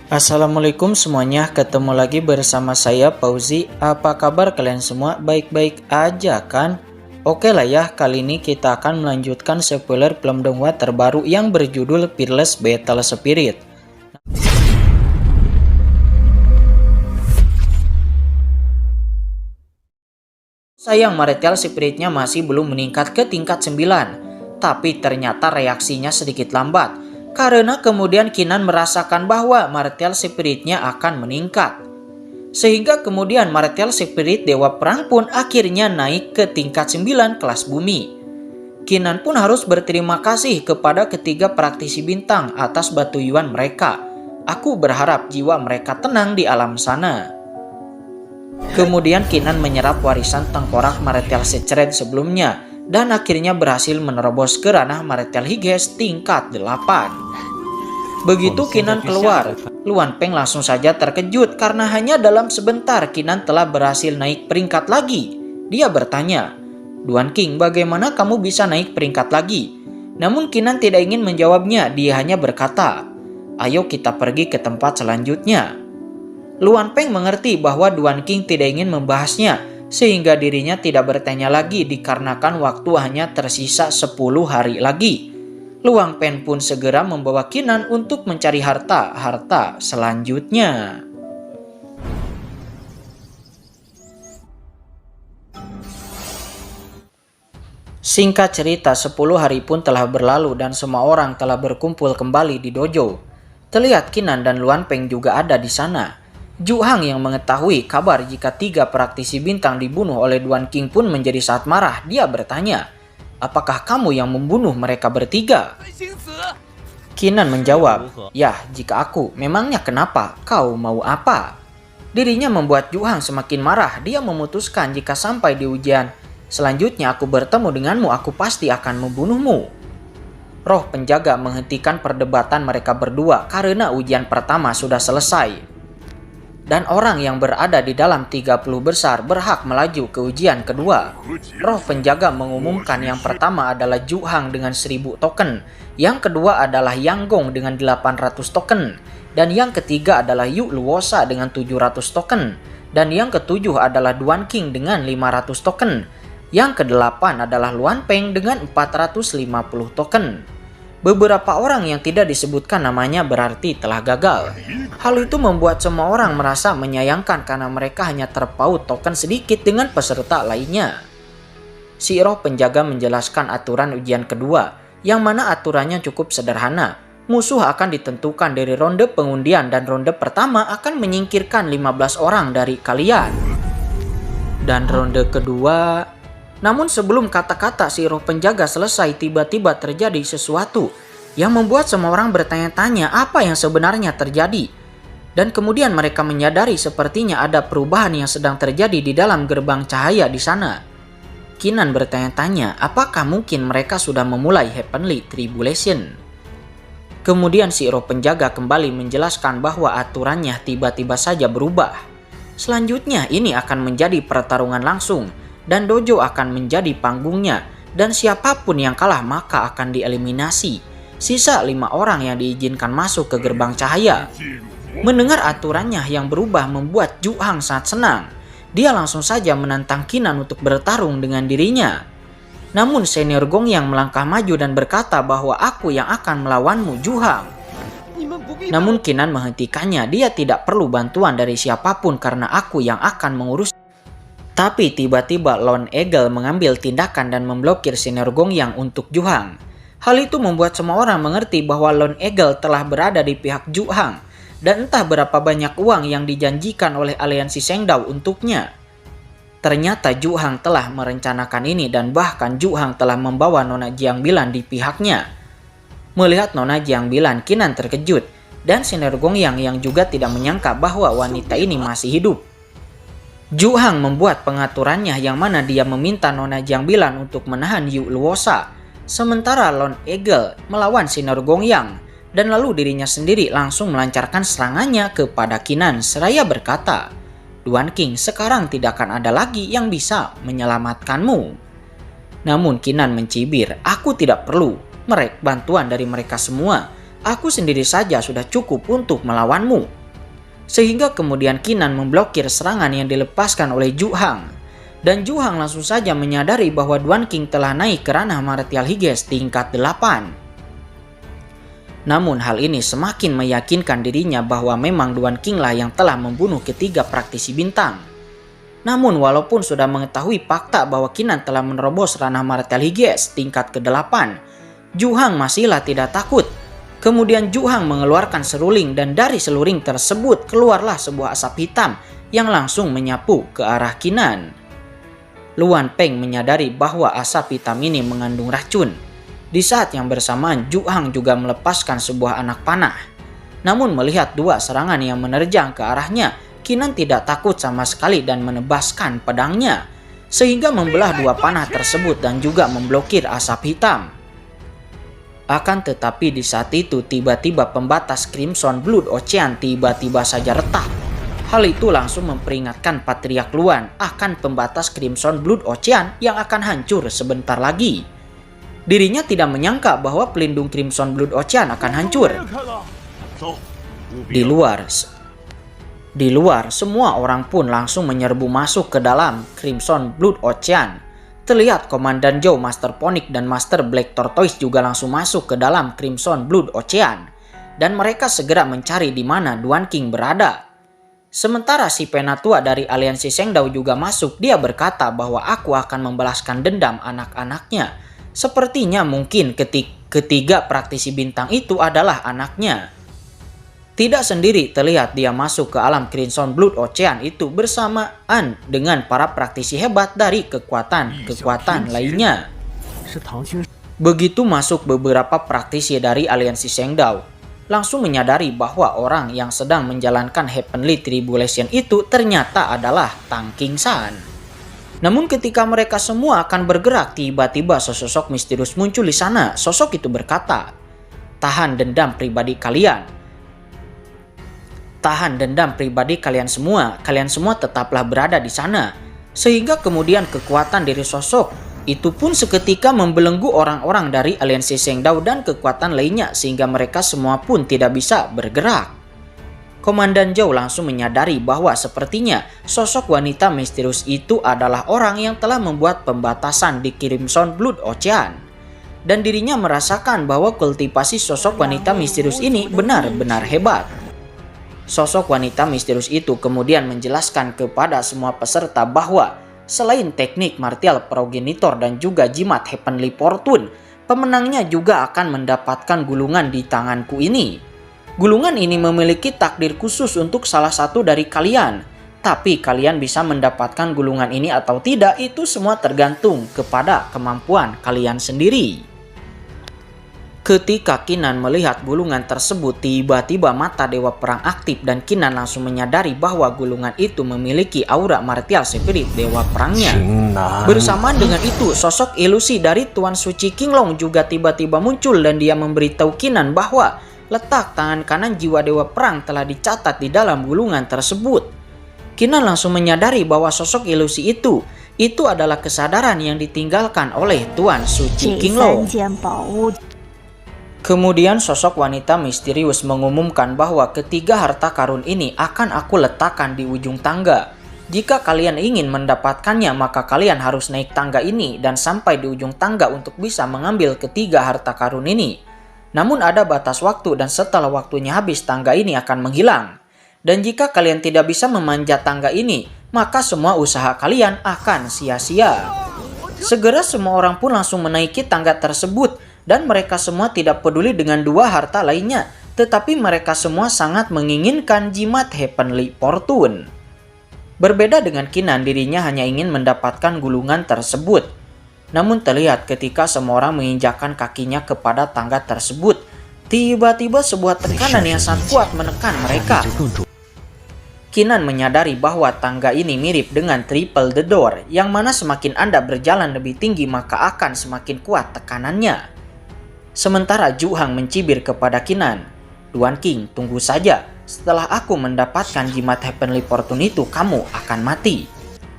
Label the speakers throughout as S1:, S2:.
S1: Assalamualaikum semuanya, ketemu lagi bersama saya Fauzi. Apa kabar kalian semua? Baik-baik aja kan? Oke lah ya, kali ini kita akan melanjutkan spoiler film donghua terbaru yang berjudul Fearless Battle Spirit. Sayang, Martial Spiritnya masih belum meningkat ke tingkat 9, tapi ternyata reaksinya sedikit lambat. Karena kemudian Kinan merasakan bahwa Martial Spiritnya akan meningkat. Sehingga kemudian Martial Spirit Dewa Perang pun akhirnya naik ke tingkat 9 kelas bumi. Kinan pun harus berterima kasih kepada ketiga praktisi bintang atas batuyuan mereka. Aku berharap jiwa mereka tenang di alam sana. Kemudian Kinan menyerap warisan tengkorak Martial Secret sebelumnya dan akhirnya berhasil menerobos ke ranah Martial Higes tingkat 8. Begitu Kinan keluar, Luan Peng langsung saja terkejut karena hanya dalam sebentar Kinan telah berhasil naik peringkat lagi. Dia bertanya, "Duan King, bagaimana kamu bisa naik peringkat lagi?" Namun Kinan tidak ingin menjawabnya, dia hanya berkata, "Ayo kita pergi ke tempat selanjutnya." Luan Peng mengerti bahwa Duan King tidak ingin membahasnya, sehingga dirinya tidak bertanya lagi dikarenakan waktu hanya tersisa 10 hari lagi. Luan Peng pun segera membawa Kinan untuk mencari harta selanjutnya. Singkat cerita, 10 hari pun telah berlalu dan semua orang telah berkumpul kembali di dojo. Terlihat Kinan dan Luan Peng juga ada di sana. Ju Hang yang mengetahui kabar jika 3 praktisi bintang dibunuh oleh Duan King pun menjadi sangat marah. Dia bertanya, "Apakah kamu yang membunuh mereka bertiga?" Kinan menjawab, "Ya, jika aku, memangnya kenapa? Kau mau apa?" Dirinya membuat Ju Hang semakin marah. Dia memutuskan jika sampai di ujian selanjutnya aku bertemu denganmu, aku pasti akan membunuhmu. Roh penjaga menghentikan perdebatan mereka berdua karena ujian pertama sudah selesai. Dan orang yang berada di dalam 30 besar berhak melaju ke ujian kedua. Roh penjaga mengumumkan yang pertama adalah Ju Hang dengan 1000 token, yang kedua adalah Yang Gong dengan 800 token, dan yang ketiga adalah Yu Luosa dengan 700 token, dan yang ketujuh adalah Duan King dengan 500 token, yang kedelapan adalah Luan Peng dengan 450 token. Beberapa orang yang tidak disebutkan namanya berarti telah gagal. Hal itu membuat semua orang merasa menyayangkan karena mereka hanya terpaut token sedikit dengan peserta lainnya. Si roh penjaga menjelaskan aturan ujian kedua, yang mana aturannya cukup sederhana. Musuh akan ditentukan dari ronde pengundian dan ronde pertama akan menyingkirkan 15 orang dari kalian. Dan ronde kedua... Namun sebelum kata-kata si roh penjaga selesai, tiba-tiba terjadi sesuatu yang membuat semua orang bertanya-tanya apa yang sebenarnya terjadi. Dan kemudian mereka menyadari sepertinya ada perubahan yang sedang terjadi di dalam gerbang cahaya di sana. Kinan bertanya-tanya apakah mungkin mereka sudah memulai Heavenly Tribulation. Kemudian si roh penjaga kembali menjelaskan bahwa aturannya tiba-tiba saja berubah. Selanjutnya ini akan menjadi pertarungan langsung, dan dojo akan menjadi panggungnya, dan siapapun yang kalah maka akan dieliminasi. Sisa 5 orang yang diizinkan masuk ke gerbang cahaya. Mendengar aturannya yang berubah membuat Ju Hang sangat senang. Dia langsung saja menantang Kinan untuk bertarung dengan dirinya. Namun senior Gong yang melangkah maju dan berkata bahwa aku yang akan melawanmu, Ju Hang. Namun Kinan menghentikannya, dia tidak perlu bantuan dari siapapun karena aku yang akan mengurus. Tapi tiba-tiba Lone Eagle mengambil tindakan dan memblokir senior Gong Yang untuk Ju Hang. Hal itu membuat semua orang mengerti bahwa Lone Eagle telah berada di pihak Ju Hang, dan entah berapa banyak uang yang dijanjikan oleh aliansi Shengdao untuknya. Ternyata Ju Hang telah merencanakan ini dan bahkan Ju Hang telah membawa Nona Jiang Bilan di pihaknya. Melihat Nona Jiang Bilan, Kinan terkejut, dan senior Gong Yang juga tidak menyangka bahwa wanita ini masih hidup. Ju Hang membuat pengaturannya yang mana dia meminta Nona Jiang Bilan untuk menahan Yu Luosa, sementara Lone Eagle melawan Senior Gong Yang, dan lalu dirinya sendiri langsung melancarkan serangannya kepada Kinan seraya berkata, "Duan King, sekarang tidak akan ada lagi yang bisa menyelamatkanmu." Namun Kinan mencibir, "Aku tidak perlu bantuan dari mereka semua. Aku sendiri saja sudah cukup untuk melawanmu." sehingga kemudian Kinan memblokir serangan yang dilepaskan oleh Ju Hang. Dan Ju Hang langsung saja menyadari bahwa Duan Qing telah naik ke ranah martial Higes tingkat 8. Namun hal ini semakin meyakinkan dirinya bahwa memang Duan Qing lah yang telah membunuh ketiga praktisi bintang. Namun walaupun sudah mengetahui fakta bahwa Kinan telah menerobos ranah martial Higes tingkat ke-8, Ju Hang masihlah tidak takut. Kemudian Ju Hang mengeluarkan seruling dan dari seruling tersebut keluarlah sebuah asap hitam yang langsung menyapu ke arah Kinan. Luan Peng menyadari bahwa asap hitam ini mengandung racun. Di saat yang bersamaan Ju Hang juga melepaskan sebuah anak panah. Namun melihat dua serangan yang menerjang ke arahnya, Kinan tidak takut sama sekali dan menebaskan pedangnya, sehingga membelah dua panah tersebut dan juga memblokir asap hitam. Akan tetapi di saat itu tiba-tiba pembatas Crimson Blood Ocean tiba-tiba saja retak. Hal itu langsung memperingatkan Patriark Luan akan pembatas Crimson Blood Ocean yang akan hancur sebentar lagi. Dirinya tidak menyangka bahwa pelindung Crimson Blood Ocean akan hancur. Di luar, semua orang pun langsung menyerbu masuk ke dalam Crimson Blood Ocean. Terlihat Komandan Zhou, Master Phoenix, dan Master Black Tortoise juga langsung masuk ke dalam Crimson Blood Ocean. Dan mereka segera mencari di mana Duan Qing berada. Sementara si penatua dari aliansi Shengdao juga masuk, dia berkata bahwa aku akan membalaskan dendam anak-anaknya. Sepertinya mungkin ketiga praktisi bintang itu adalah anaknya. Tidak sendiri terlihat dia masuk ke alam Crimson Blood Ocean itu bersamaan dengan para praktisi hebat dari kekuatan lainnya. Begitu masuk beberapa praktisi dari aliansi Shengdao, langsung menyadari bahwa orang yang sedang menjalankan Heavenly Tribulation itu ternyata adalah Tang Qingsan. Namun ketika mereka semua akan bergerak, tiba-tiba sosok misterius muncul di sana. Sosok itu berkata, "Tahan dendam pribadi kalian. Tahan dendam pribadi kalian semua tetaplah berada di sana." Sehingga kemudian kekuatan dari sosok itu pun seketika membelenggu orang-orang dari aliansi Shengdao dan kekuatan lainnya sehingga mereka semua pun tidak bisa bergerak. Komandan Zhou langsung menyadari bahwa sepertinya sosok wanita misterius itu adalah orang yang telah membuat pembatasan di Crimson Blood Ocean. Dan dirinya merasakan bahwa kultivasi sosok wanita misterius ini benar-benar hebat. Sosok wanita misterius itu kemudian menjelaskan kepada semua peserta bahwa selain teknik martial progenitor dan juga jimat Heavenly Fortune, pemenangnya juga akan mendapatkan gulungan di tanganku ini. Gulungan ini memiliki takdir khusus untuk salah satu dari kalian. Tapi kalian bisa mendapatkan gulungan ini atau tidak itu semua tergantung kepada kemampuan kalian sendiri. Ketika Kinan melihat gulungan tersebut, tiba-tiba mata Dewa Perang aktif dan Kinan langsung menyadari bahwa gulungan itu memiliki aura martial spirit Dewa Perangnya. Bersamaan dengan itu, sosok ilusi dari Tuan Suci Qinglong juga tiba-tiba muncul dan dia memberitahu Kinan bahwa letak tangan kanan jiwa Dewa Perang telah dicatat di dalam gulungan tersebut. Kinan langsung menyadari bahwa sosok ilusi itu adalah kesadaran yang ditinggalkan oleh Tuan Suci Qinglong. Kemudian sosok wanita misterius mengumumkan bahwa ketiga harta karun ini akan aku letakkan di ujung tangga. Jika kalian ingin mendapatkannya, maka kalian harus naik tangga ini dan sampai di ujung tangga untuk bisa mengambil ketiga harta karun ini. Namun ada batas waktu dan setelah waktunya habis tangga ini akan menghilang. Dan jika kalian tidak bisa memanjat tangga ini, maka semua usaha kalian akan sia-sia. Segera semua orang pun langsung menaiki tangga tersebut. Dan mereka semua tidak peduli dengan dua harta lainnya, tetapi mereka semua sangat menginginkan jimat Heavenly Fortune. Berbeda dengan Kinan, dirinya hanya ingin mendapatkan gulungan tersebut. Namun terlihat ketika semua orang menginjakkan kakinya kepada tangga tersebut, tiba-tiba sebuah tekanan yang sangat kuat menekan mereka. Kinan menyadari bahwa tangga ini mirip dengan Triple the Door, yang mana semakin Anda berjalan lebih tinggi maka akan semakin kuat tekanannya. Sementara Ju Hang mencibir kepada Kinan, "Duan Qing, tunggu saja. Setelah aku mendapatkan jimat Heavenly Fortune itu, kamu akan mati."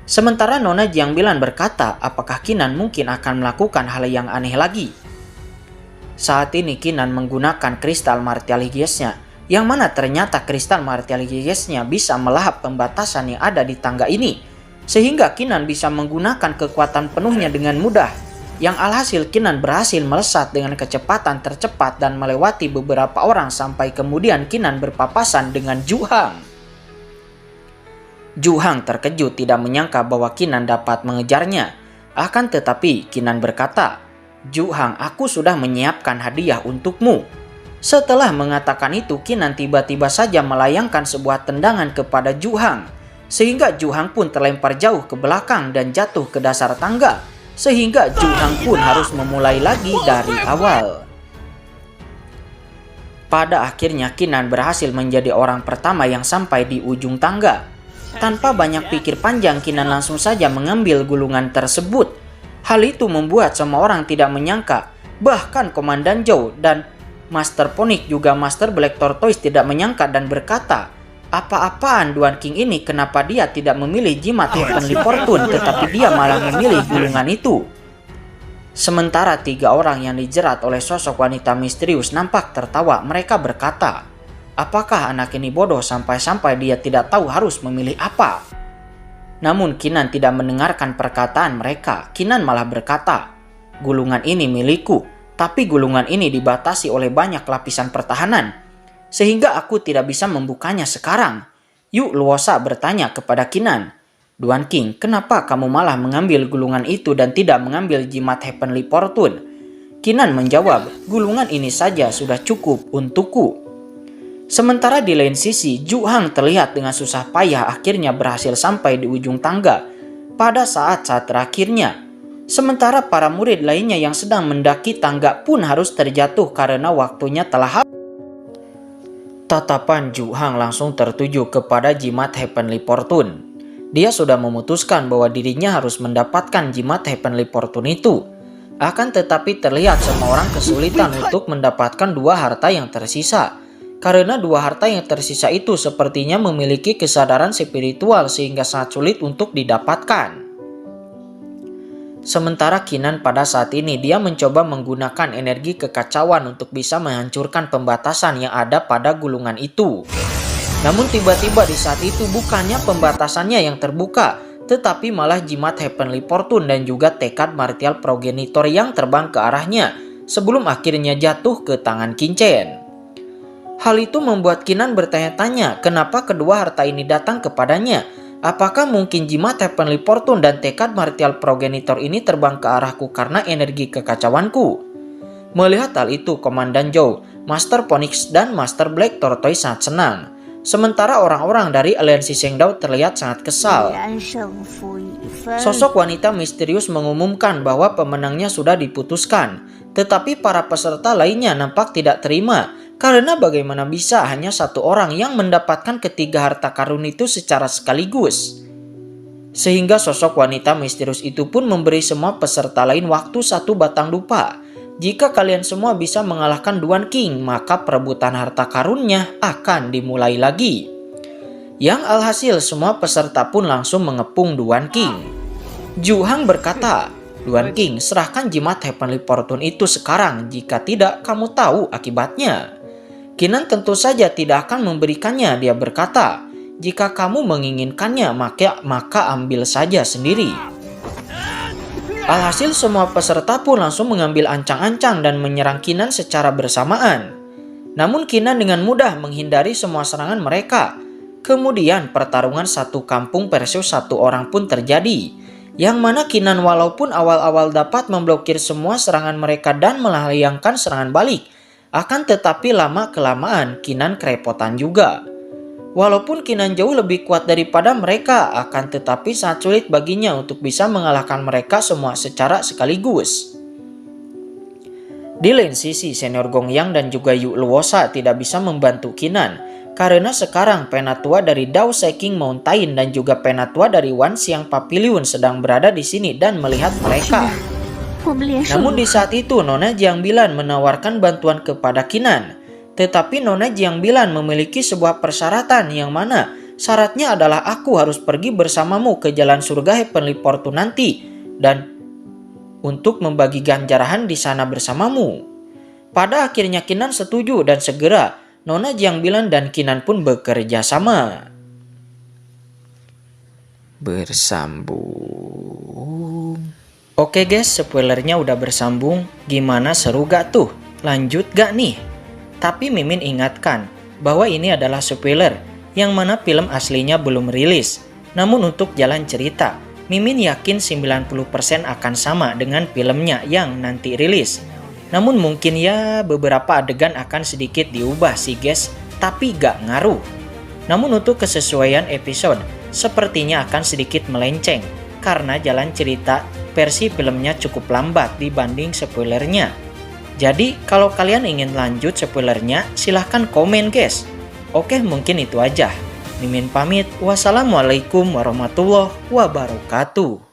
S1: Sementara Nona Jiang Bilan berkata, apakah Kinan mungkin akan melakukan hal yang aneh lagi? Saat ini Kinan menggunakan kristal martial Higesnya yang mana ternyata kristal martial Gigesnya bisa melahap pembatasan yang ada di tangga ini, sehingga Kinan bisa menggunakan kekuatan penuhnya dengan mudah, yang alhasil Kinan berhasil melesat dengan kecepatan tercepat dan melewati beberapa orang sampai kemudian Kinan berpapasan dengan Ju Hang. Ju Hang terkejut tidak menyangka bahwa Kinan dapat mengejarnya. Akan tetapi Kinan berkata, "Ju Hang, aku sudah menyiapkan hadiah untukmu." Setelah mengatakan itu, Kinan tiba-tiba saja melayangkan sebuah tendangan kepada Ju Hang, sehingga Ju Hang pun terlempar jauh ke belakang dan jatuh ke dasar tangga, sehingga Ju Hang pun harus memulai lagi dari awal. Pada akhirnya Kinan berhasil menjadi orang pertama yang sampai di ujung tangga. Tanpa banyak pikir panjang, Kinan langsung saja mengambil gulungan tersebut. Hal itu membuat semua orang tidak menyangka, bahkan Komandan Zhou dan Master Phoenix juga Master Black Tortoise tidak menyangka dan berkata, "Apa-apaan Duan King ini, kenapa dia tidak memilih jimat Heavenly Fortune tetapi dia malah memilih gulungan itu?" Sementara 3 orang yang dijerat oleh sosok wanita misterius nampak tertawa. Mereka berkata, "Apakah anak ini bodoh sampai-sampai dia tidak tahu harus memilih apa?" Namun Kinan tidak mendengarkan perkataan mereka. Kinan malah berkata, "Gulungan ini milikku, tapi gulungan ini dibatasi oleh banyak lapisan pertahanan, sehingga aku tidak bisa membukanya sekarang." Yu Luosa bertanya kepada Kinan, "Duan King, kenapa kamu malah mengambil gulungan itu dan tidak mengambil jimat Heavenly Fortune?" Kinan menjawab, "Gulungan ini saja sudah cukup untukku." Sementara di lain sisi, Ju Hang terlihat dengan susah payah akhirnya berhasil sampai di ujung tangga pada saat-saat terakhirnya. Sementara para murid lainnya yang sedang mendaki tangga pun harus terjatuh karena waktunya telah habis. Tatapan Ju Hang langsung tertuju kepada jimat Heavenly Fortune. Dia sudah memutuskan bahwa dirinya harus mendapatkan jimat Heavenly Fortune itu. Akan tetapi terlihat semua orang kesulitan untuk mendapatkan 2 harta yang tersisa. Karena 2 harta yang tersisa itu sepertinya memiliki kesadaran spiritual sehingga sangat sulit untuk didapatkan. Sementara Kinan pada saat ini dia mencoba menggunakan energi kekacauan untuk bisa menghancurkan pembatasan yang ada pada gulungan itu. Namun tiba-tiba di saat itu bukannya pembatasannya yang terbuka, tetapi malah jimat Heavenly Fortune dan juga tekad martial progenitor yang terbang ke arahnya sebelum akhirnya jatuh ke tangan Kincen. Hal itu membuat Kinan bertanya-tanya kenapa kedua harta ini datang kepadanya. Apakah mungkin jimat Heavenly Fortune dan tekad martial progenitor ini terbang ke arahku karena energi kekacauanku? Melihat hal itu, Komandan Zhou, Master Phoenix dan Master Black Tortoise sangat senang. Sementara orang-orang dari aliansi Shengdao terlihat sangat kesal. Sosok wanita misterius mengumumkan bahwa pemenangnya sudah diputuskan. Tetapi para peserta lainnya nampak tidak terima. Karena bagaimana bisa hanya 1 orang yang mendapatkan ketiga harta karun itu secara sekaligus. Sehingga sosok wanita misterius itu pun memberi semua peserta lain waktu 1 batang dupa. Jika kalian semua bisa mengalahkan Duan King, maka perebutan harta karunnya akan dimulai lagi. Yang alhasil semua peserta pun langsung mengepung Duan King. Ju Hang berkata, "Duan King, serahkan jimat Heavenly Fortune itu sekarang, jika tidak kamu tahu akibatnya." Kinan tentu saja tidak akan memberikannya. Dia berkata, "Jika kamu menginginkannya, maka ambil saja sendiri." Alhasil semua peserta pun langsung mengambil ancang-ancang dan menyerang Kinan secara bersamaan. Namun Kinan dengan mudah menghindari semua serangan mereka. Kemudian pertarungan 1 kampung versus 1 orang pun terjadi. Yang mana Kinan walaupun awal-awal dapat memblokir semua serangan mereka dan melayangkan serangan balik, akan tetapi lama-kelamaan Kinan kerepotan juga. Walaupun Kinan jauh lebih kuat daripada mereka, akan tetapi sangat sulit baginya untuk bisa mengalahkan mereka semua secara sekaligus. Di lain sisi, senior Gong Yang dan juga Yu Luosa tidak bisa membantu Kinan, karena sekarang penatua dari Dao Shaking Mountain dan juga penatua dari Wan Xiang Pavilion sedang berada di sini dan melihat mereka. Namun di saat itu Nona Jiang Bilan menawarkan bantuan kepada Kinan. Tetapi Nona Jiang Bilan memiliki sebuah persyaratan yang mana syaratnya adalah aku harus pergi bersamamu ke jalan surga Heavenly Fortune nanti dan untuk membagi ganjarahan di sana bersamamu. Pada akhirnya Kinan setuju dan segera Nona Jiang Bilan dan Kinan pun bekerja sama. Bersambung. Oke guys, spoilernya udah bersambung. Gimana, seru gak tuh? Lanjut gak nih? Tapi Mimin ingatkan bahwa ini adalah spoiler, yang mana film aslinya belum rilis. Namun untuk jalan cerita, Mimin yakin 90% akan sama dengan filmnya yang nanti rilis. Namun mungkin ya beberapa adegan akan sedikit diubah sih guys, tapi gak ngaruh. Namun untuk kesesuaian episode, sepertinya akan sedikit melenceng, karena jalan cerita versi filmnya cukup lambat dibanding spoilernya. Jadi kalau kalian ingin lanjut spoilernya, silahkan komen guys. Oke, mungkin itu aja. Mimin pamit. Wassalamualaikum warahmatullahi wabarakatuh.